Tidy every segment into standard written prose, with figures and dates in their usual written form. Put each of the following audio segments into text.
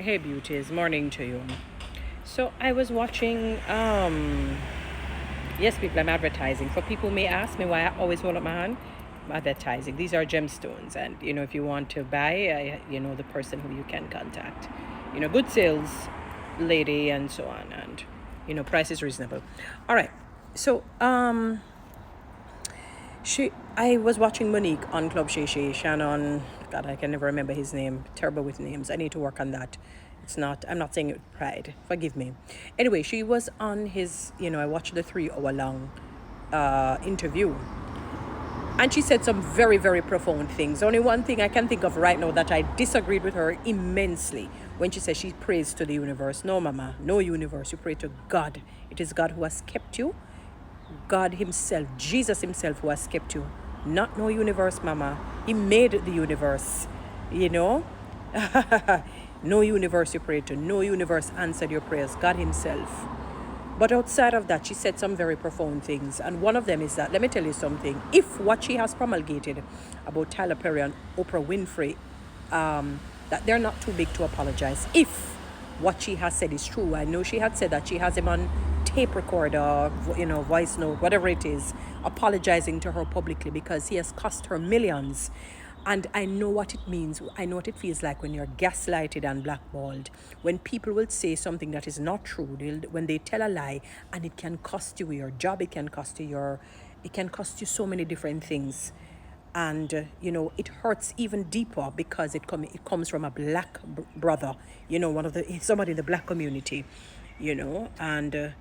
Hey beauties, morning to you. So I was watching yes people, I'm advertising. For people who may ask me why I always hold up my hand, I'm advertising. These are gemstones, and if you want to buy, the person who you can contact. Good sales lady and so on, and price is reasonable. All right. So I was watching Monique on Clubshayshay. Shannon, God, I can never remember his name. Terrible with names. I need to work on that. I'm not saying it with pride. Forgive me. Anyway, she was on his, I watched the 3 hour long interview. And she said some very, very profound things. Only one thing I can think of right now that I disagreed with her immensely when she said she prays to the universe. No, Mama, no universe. You pray to God. It is God who has kept you. God himself, Jesus himself who has kept you. Not no universe, Mama. He made the universe. You know? No universe you pray to. No universe answered your prayers. God himself. But outside of that, she said some very profound things. And one of them is that, let me tell you something. If what she has promulgated about Tyler Perry and Oprah Winfrey, that they're not too big to apologize. If what she has said is true, I know she had said that she has him on tape recorder, voice note, whatever it is, apologizing to her publicly because he has cost her millions. And I know what it means. I know what it feels like when you're gaslighted and blackballed. When people will say something that is not true, when they tell a lie, and it can cost you your job, it can cost you so many different things. And it hurts even deeper because it comes from a black brother, somebody in the black community, and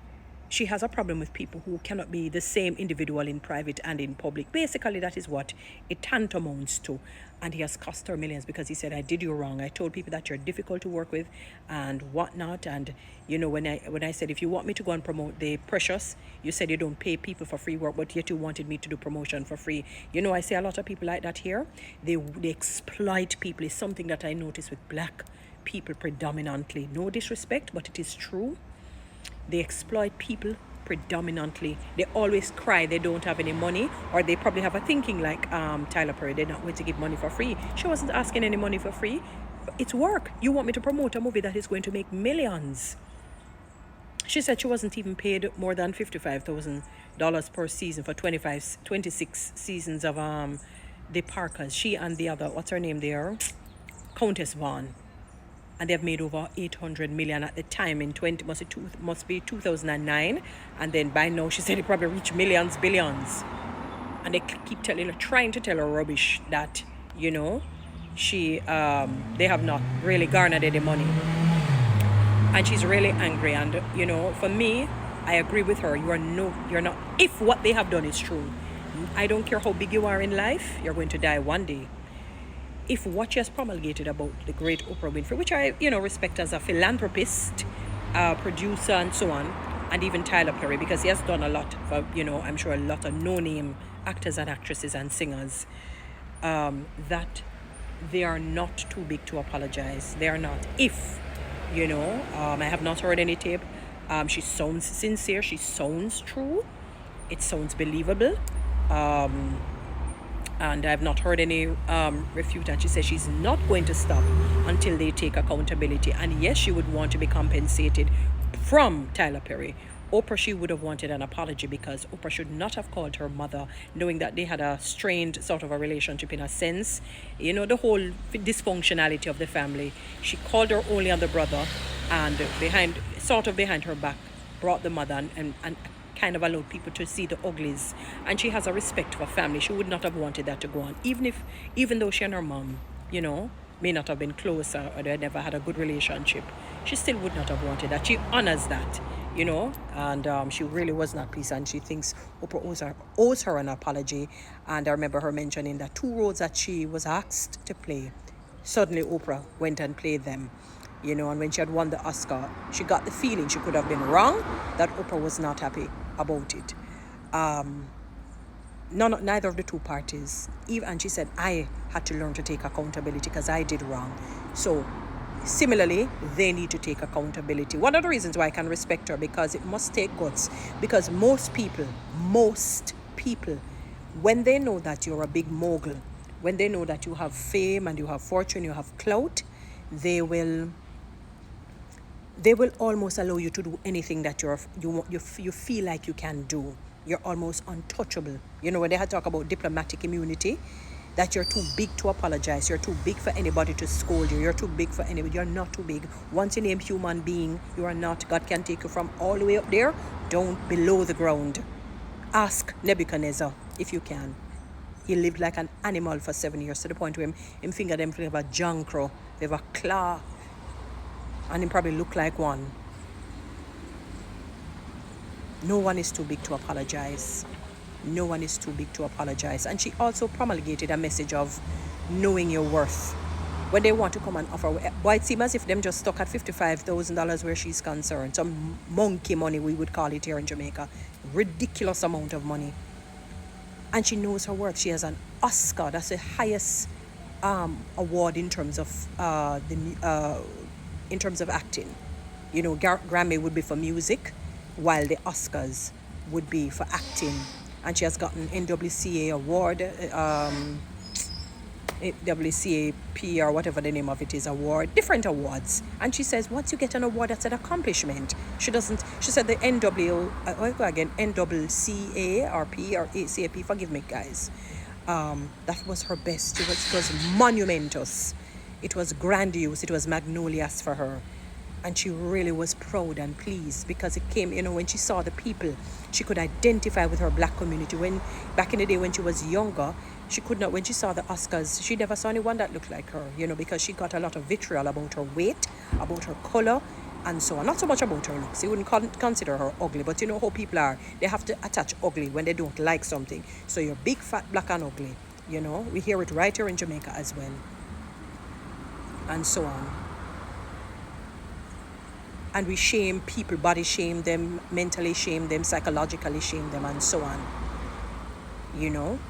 she has a problem with people who cannot be the same individual in private and in public. Basically, that is what it tantamounts to. And he has cost her millions because he said, I did you wrong. I told people that you're difficult to work with and whatnot. And, when I said, if you want me to go and promote the Precious, you said you don't pay people for free work, but yet you wanted me to do promotion for free. I see a lot of people like that here. They exploit people. It's something that I notice with black people predominantly. No disrespect, but it is true. They exploit people predominantly. They always cry they don't have any money, or they probably have a thinking like Tyler Perry, they're not going to give money for free. She wasn't asking any money for free. It's work. You want me to promote a movie that is going to make millions. She said she wasn't even paid more than $55,000 per season for 26 seasons of the Parkers. She and the other, what's her name there? Countess Vaughn. And they've made over 800 million at the time in 20 must be 2009, and then by now she said it probably reached millions, billions. And they keep trying to tell her rubbish that she they have not really garnered any money, and she's really angry. And for me, I agree with her. You're not. If what they have done is true, I don't care how big you are in life, you're going to die one day. If what she has promulgated about the great Oprah Winfrey, which I, respect as a philanthropist, producer, and so on, and even Tyler Perry, because he has done a lot for, I'm sure a lot of no-name actors and actresses and singers, that they are not too big to apologize. They are not. If, I have not heard any tape. She sounds sincere. She sounds true. It sounds believable. And I've not heard any refute. And she says she's not going to stop until they take accountability. And yes, she would want to be compensated from Tyler Perry. Oprah, she would have wanted an apology because Oprah should not have called her mother, knowing that they had a strained sort of a relationship in a sense. The whole dysfunctionality of the family. She called her only on the brother, and behind her back, brought the mother and kind of allowed people to see the uglies. And she has a respect for family. She would not have wanted that to go on, even though she and her mom, may not have been closer, or they never had a good relationship. She still would not have wanted that. She honors that, and she really was not pleased, and she thinks Oprah owes her an apology. And I remember her mentioning that 2 roles that she was asked to play, suddenly Oprah went and played them. And when she had won the Oscar, she got the feeling, she could have been wrong, that Oprah was not happy about it. Neither of the two parties. And she said, I had to learn to take accountability because I did wrong. So similarly, they need to take accountability. One of the reasons why I can respect her, because it must take guts. Because most people, when they know that you're a big mogul, when they know that you have fame and you have fortune, you have clout, they will they will almost allow you to do anything that you feel like you can do. You're almost untouchable. You know, when they had talk about diplomatic immunity, that you're too big to apologize, you're too big for anybody to scold you, you're too big for anybody. You're not too big. Once you name human being, you are not. God can take you from all the way up there down below the ground. Ask Nebuchadnezzar if you can. He lived like an animal for 7 years, to the point where him finger them have a jankro, they have a claw, and him probably look like one. No one is too big to apologize. No one is too big to apologize. And she also promulgated a message of knowing your worth. When they want to come and offer, boy, it seems as if them just stuck at $55,000 where she's concerned. Some monkey money, we would call it here in Jamaica. Ridiculous amount of money. And she knows her worth. She has an Oscar. That's the highest award in terms of in terms of acting. You know, Grammy would be for music, while the Oscars would be for acting. And she has gotten NWCA award, WCAP or whatever the name of it is, award, different awards. And she says once you get an award, that's an accomplishment. She said the NWCA or P or ACAP, forgive me guys, that was her best. It was monumentous, it was grandiose, it was magnolious for her. And she really was proud and pleased, because it came, you know, when she saw the people, she could identify with her black community. When back in the day when she was younger, she could not, when she saw the Oscars, she never saw anyone that looked like her, you know, because she got a lot of vitriol about her weight, about her color, and so on. Not so much about her looks. You wouldn't consider her ugly, but you know how people are. They have to attach ugly when they don't like something. So you're big, fat, black, and ugly. You know, we hear it right here in Jamaica as well, and so on. And we shame people, body shame them, mentally shame them, psychologically shame them, and so on. You know?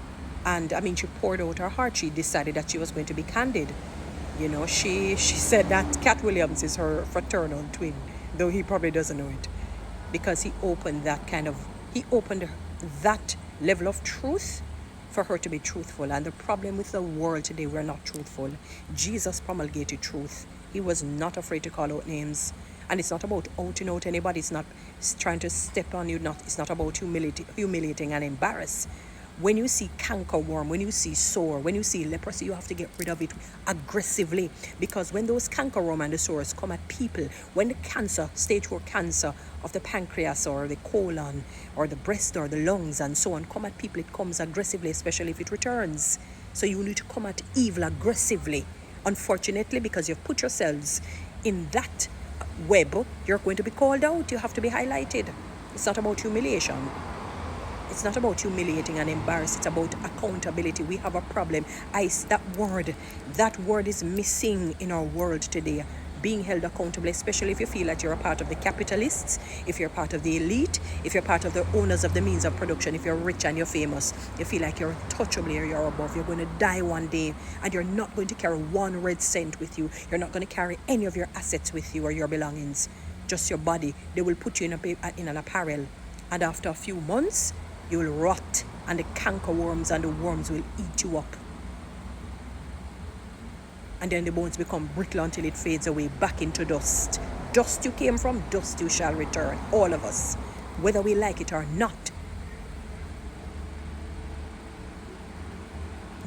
And I mean, she poured out her heart. She decided that she was going to be candid. You know, she said that Cat Williams is her fraternal twin, though he probably doesn't know it, because he opened that level of truth for her to be truthful. And the problem with the world today, we're not truthful. Jesus promulgated truth. He was not afraid to call out names. And it's not about outing out anybody. It's not trying to step on you. It's not about humiliating and embarrass. When you see cankerworm, when you see sore, when you see leprosy, you have to get rid of it aggressively. Because when those cankerworm and the sores come at people, when the cancer, stage 4 cancer of the pancreas or the colon or the breast or the lungs and so on, come at people, it comes aggressively, especially if it returns. So you need to come at evil aggressively. Unfortunately, because you've put yourselves in that web, you're going to be called out. You have to be highlighted. It's not about humiliation. It's not about humiliating and embarrassing. It's about accountability. We have a problem. That word is missing in our world today. Being held accountable, especially if you feel that you're a part of the capitalists, if you're part of the elite, if you're part of the owners of the means of production, if you're rich and you're famous, you feel like you're untouchable or you're above. You're going to die one day, and you're not going to carry 1 red cent with you. You're not going to carry any of your assets with you or your belongings, just your body. They will put you in an apparel, and after a few months, you will rot, and the cankerworms and the worms will eat you up. And then the bones become brittle until it fades away back into dust. Dust you came from, dust you shall return. All of us, whether we like it or not.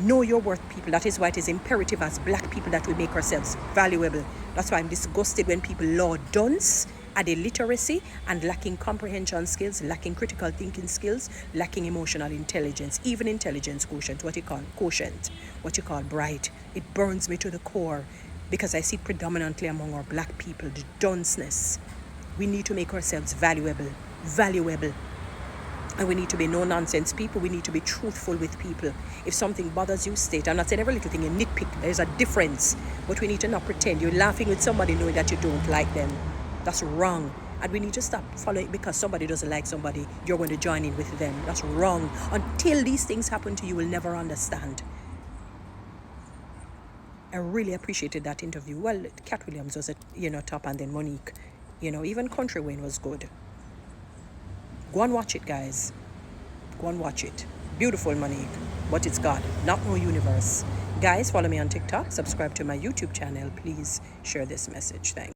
Know your worth, people. That is why it is imperative as black people that we make ourselves valuable. That's why I'm disgusted when people laud dunce, add illiteracy, and lacking comprehension skills, lacking critical thinking skills, lacking emotional intelligence, even intelligence quotient, what you call bright. It burns me to the core, because I see it predominantly among our black people, the dunceness. We need to make ourselves valuable. And we need to be no-nonsense people. We need to be truthful with people. If something bothers you, state. I'm not saying every little thing you nitpick. There's a difference. But we need to not pretend you're laughing with somebody knowing that you don't like them. That's wrong. And we need to stop following because somebody doesn't like somebody, you're going to join in with them. That's wrong. Until these things happen to you, will never understand. I really appreciated that interview. Well, Cat Williams was at top, and then Monique. Even Country Wayne was good. Go and watch it, guys. Go and watch it. Beautiful, Monique. But it's God, not no universe. Guys, follow me on TikTok. Subscribe to my YouTube channel. Please share this message. Thanks.